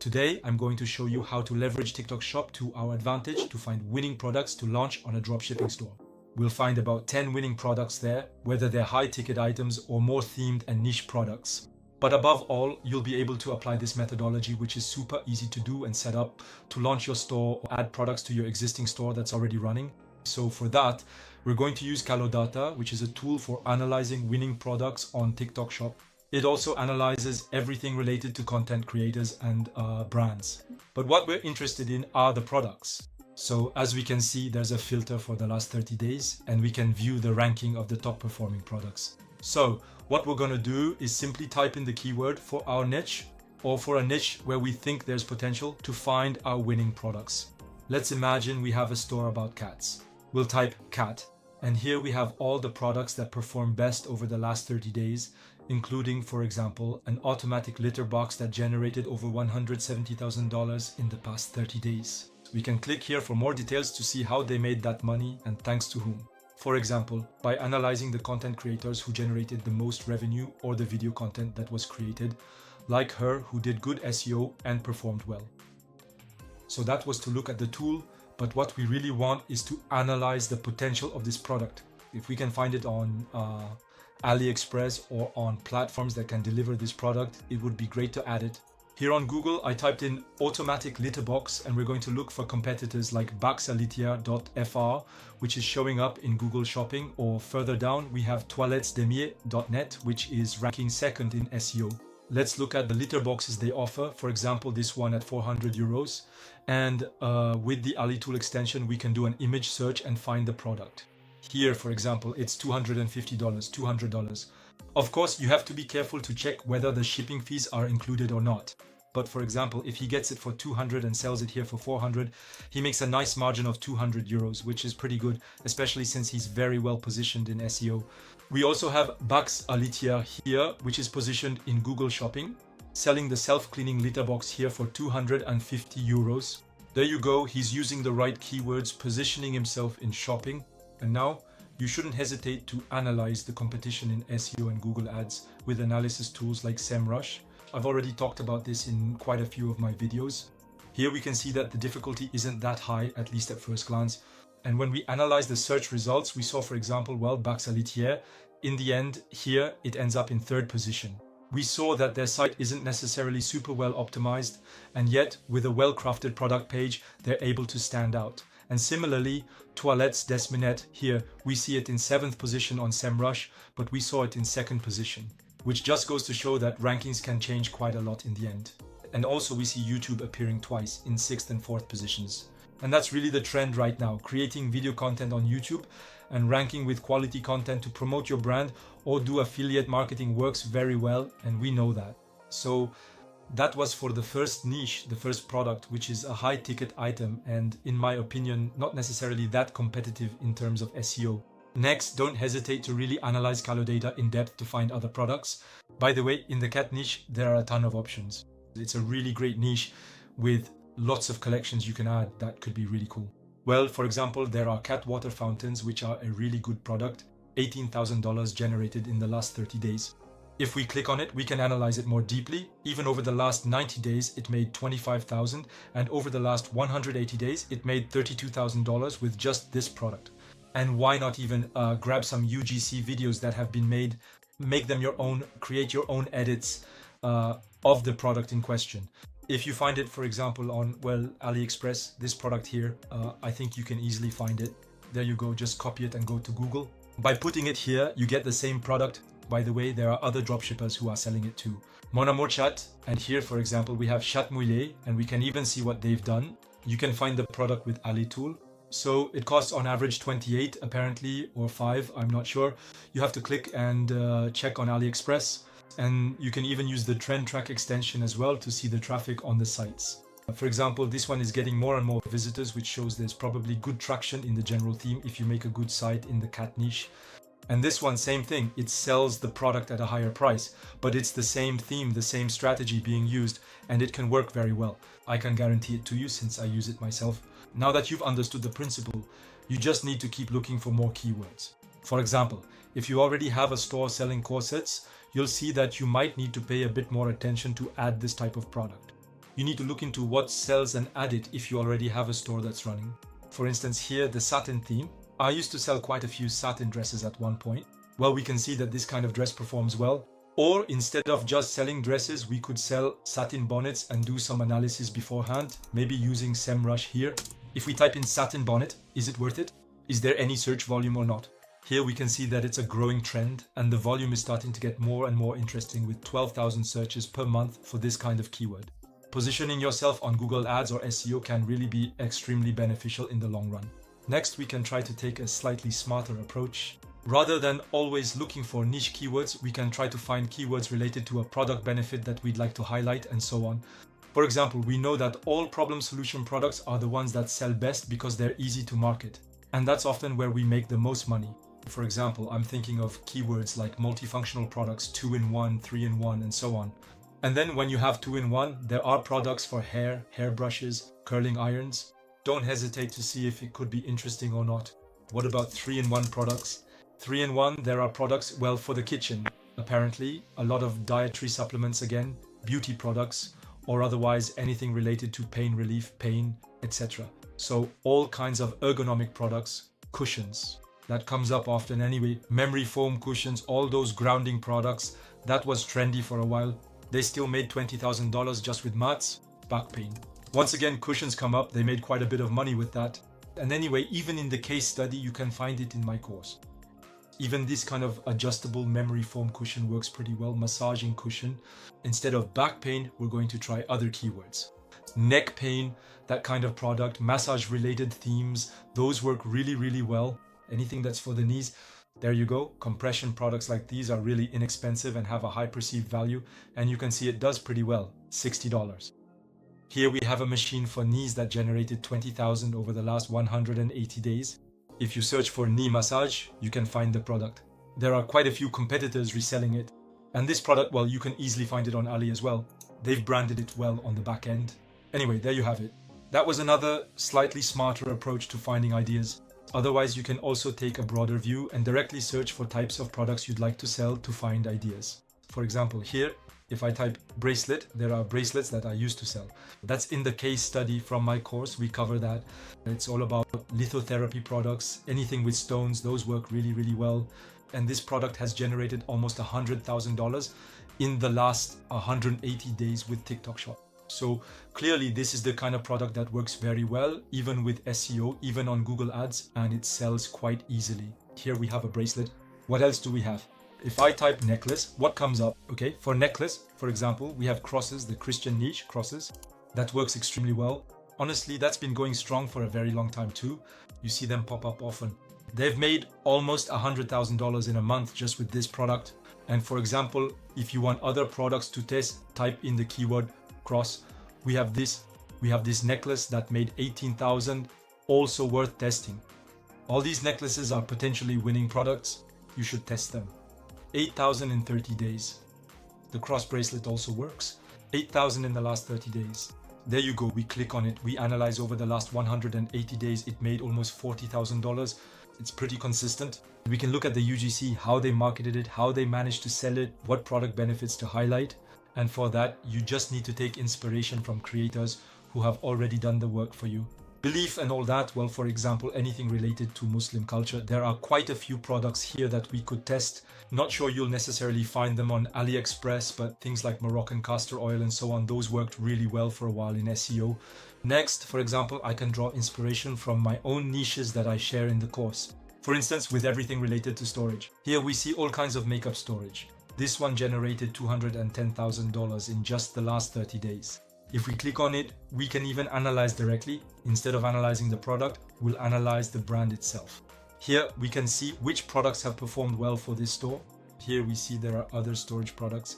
Today, I'm going to show you how to leverage TikTok Shop to our advantage to find winning products to launch on a dropshipping store. We'll find about 10 winning products there, whether they're high-ticket items or more themed and niche products. But above all, you'll be able to apply this methodology, which is super easy to do and set up to launch your store or add products to your existing store that's already running. So for that, we're going to use KaloData, which is a tool for analyzing winning products on TikTok Shop. It also analyzes everything related to content creators and brands. But what we're interested in are the products. So as we can see, there's a filter for the last 30 days, and we can view the ranking of the top performing products. So what we're going to do is simply type in the keyword for our niche or for a niche where we think there's potential to find our winning products. Let's imagine we have a store about cats. We'll type cat, and here we have all the products that perform best over the last 30 days, including, for example, an automatic litter box that generated over $170,000 in the past 30 days. We can click here for more details to see how they made that money and thanks to whom. For example, by analyzing the content creators who generated the most revenue or the video content that was created, like her who did good SEO and performed well. So that was to look at the tool, but what we really want is to analyze the potential of this product. If we can find it on AliExpress or on platforms that can deliver this product, it would be great to add it. Here on Google, I typed in automatic litter box, and we're going to look for competitors like baxalitier.fr, which is showing up in Google Shopping, or further down, we have toilettesdemier.net, which is ranking second in SEO. Let's look at the litter boxes they offer. For example, this one at 400 euros. And with the Ali tool extension, we can do an image search and find the product. Here, for example, it's $250, $200. Of course, you have to be careful to check whether the shipping fees are included or not. But for example, if he gets it for 200 and sells it here for 400, he makes a nice margin of 200 euros, which is pretty good, especially since he's very well positioned in SEO. We also have baxalitier here, which is positioned in Google Shopping, selling the self-cleaning litter box here for 250 euros. There you go, he's using the right keywords, positioning himself in shopping. And now, you shouldn't hesitate to analyze the competition in SEO and Google Ads with analysis tools like SEMrush. I've already talked about this in quite a few of my videos. Here we can see that the difficulty isn't that high, at least at first glance. And when we analyze the search results, we saw, for example, baxalitier, in the end, here it ends up in third position. We saw that their site isn't necessarily super well optimized, and yet with a well-crafted product page, they're able to stand out. And similarly, Toilettes Desminet, here we see it in 7th position on SEMrush, but we saw it in 2nd position, which just goes to show that rankings can change quite a lot in the end. And also we see YouTube appearing twice in 6th and 4th positions. And that's really the trend right now, creating video content on YouTube and ranking with quality content to promote your brand or do affiliate marketing works very well, and we know that. So that was for the first niche, the first product, which is a high ticket item and in my opinion, not necessarily that competitive in terms of SEO. Next, don't hesitate to really analyze KaloData in depth to find other products. By the way, in the cat niche, there are a ton of options. It's a really great niche with lots of collections you can add that could be really cool. Well, for example, there are cat water fountains, which are a really good product, $18,000 generated in the last 30 days. If we click on it, we can analyze it more deeply. Even over the last 90 days, it made $25,000, and over the last 180 days, it made $32,000 with just this product. And why not even grab some UGC videos that have been made, make them your own, create your own edits of the product in question. If you find it, for example, on, well, AliExpress, this product here, I think you can easily find it. There you go, just copy it and go to Google. By putting it here, you get the same product. By the way, there are other dropshippers who are selling it too. Mon Amour Chat, and here, for example, we have Chat Mouillé, and we can even see what they've done. You can find the product with Ali tool. So it costs on average 28 apparently, or 5, I'm not sure. You have to click and check on AliExpress. And you can even use the trend track extension as well to see the traffic on the sites. For example, this one is getting more and more visitors, which shows there's probably good traction in the general theme if you make a good site in the cat niche. And this one, same thing, it sells the product at a higher price, but it's the same theme, the same strategy being used, and it can work very well. I can guarantee it to you since I use it myself. Now that you've understood the principle, you just need to keep looking for more keywords. For example, if you already have a store selling corsets, you'll see that you might need to pay a bit more attention to add this type of product. you need to look into what sells and add it if you already have a store that's running. For instance, here, the satin theme. I used to sell quite a few satin dresses at one point. Well, we can see that this kind of dress performs well. Or instead of just selling dresses, we could sell satin bonnets and do some analysis beforehand, maybe using SEMrush here. If we type in satin bonnet, is it worth it? Is there any search volume or not? Here we can see that it's a growing trend and the volume is starting to get more and more interesting with 12,000 searches per month for this kind of keyword. Positioning yourself on Google Ads or SEO can really be extremely beneficial in the long run. Next, we can try to take a slightly smarter approach. Rather than always looking for niche keywords, we can try to find keywords related to a product benefit that we'd like to highlight and so on. For example, we know that all problem solution products are the ones that sell best because they're easy to market. And that's often where we make the most money. For example, I'm thinking of keywords like multifunctional products, 2-in-1, 3-in-1, and so on. And then when you have 2-in-1, there are products for hair, hairbrushes, curling irons. Don't hesitate to see if it could be interesting or not. What about 3-in-1 products? 3-in-1, there are products, well, for the kitchen. Apparently, a lot of dietary supplements again, beauty products, or otherwise anything related to pain relief, pain, etc. So all kinds of ergonomic products, cushions. That comes up often anyway. Memory foam cushions, all those grounding products. That was trendy for a while. They still made $20,000 just with mats. Back pain. Once again, cushions come up. They made quite a bit of money with that. And anyway, even in the case study, you can find it in my course. Even this kind of adjustable memory foam cushion works pretty well, massaging cushion. Instead of back pain, we're going to try other keywords. Neck pain, that kind of product, massage related themes, those work really, really well. Anything that's for the knees, there you go. Compression products like these are really inexpensive and have a high perceived value. And you can see it does pretty well, $60. Here we have a machine for knees that generated $20,000 over the last 180 days. If you search for knee massage, you can find the product. There are quite a few competitors reselling it. And this product, well, you can easily find it on Ali as well. They've branded it well on the back end. Anyway, there you have it. That was another slightly smarter approach to finding ideas. Otherwise, you can also take a broader view and directly search for types of products you'd like to sell to find ideas. For example, here, if I type bracelet, there are bracelets that I used to sell. That's in the case study from my course. We cover that. It's all about lithotherapy products, anything with stones. Those work really, really well. And this product has generated almost $100,000 in the last 180 days with TikTok Shop. So clearly this is the kind of product that works very well, even with SEO, even on Google Ads, and it sells quite easily. Here we have a bracelet. What else do we have? If I type necklace, what comes up? Okay, for necklace, for example, we have crosses, the Christian niche crosses. That works extremely well. Honestly, that's been going strong for a very long time too. You see them pop up often. They've made almost $100,000 in a month just with this product. And for example, if you want other products to test, type in the keyword cross. We have this necklace that made 18,000, also worth testing. All these necklaces are potentially winning products. You should test them. 8,000 in 30 days. The cross bracelet also works. 8,000 in the last 30 days. There you go. We click on it. We analyze over the last 180 days. It made almost $40,000. It's pretty consistent. We can look at the UGC, how they marketed it, how they managed to sell it, what product benefits to highlight. And for that, you just need to take inspiration from creators who have already done the work for you. Belief and all that, well, for example, anything related to Muslim culture, there are quite a few products here that we could test. Not sure you'll necessarily find them on AliExpress, but things like Moroccan castor oil and so on, those worked really well for a while in SEO. Next, for example, I can draw inspiration from my own niches that I share in the course. For instance, with everything related to storage. Here we see all kinds of makeup storage. This one generated $210,000 in just the last 30 days. If we click on it, we can even analyze directly. Instead of analyzing the product, we'll analyze the brand itself. Here we can see which products have performed well for this store. Here we see there are other storage products.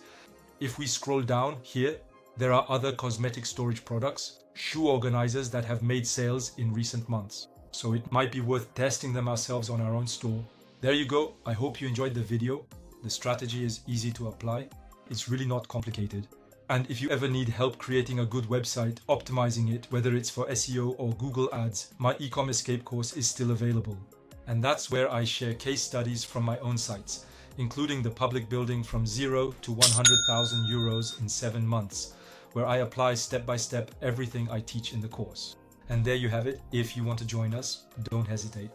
If we scroll down here, there are other cosmetic storage products, shoe organizers that have made sales in recent months. So it might be worth testing them ourselves on our own store. There you go. I hope you enjoyed the video. The strategy is easy to apply. It's really not complicated. And if you ever need help creating a good website, optimizing it, whether it's for SEO or Google Ads, my Ecom Escape course is still available. And that's where I share case studies from my own sites, including the public building from 0 to 100,000 euros in 7 months, where I apply step by step everything I teach in the course. And there you have it. If you want to join us, don't hesitate.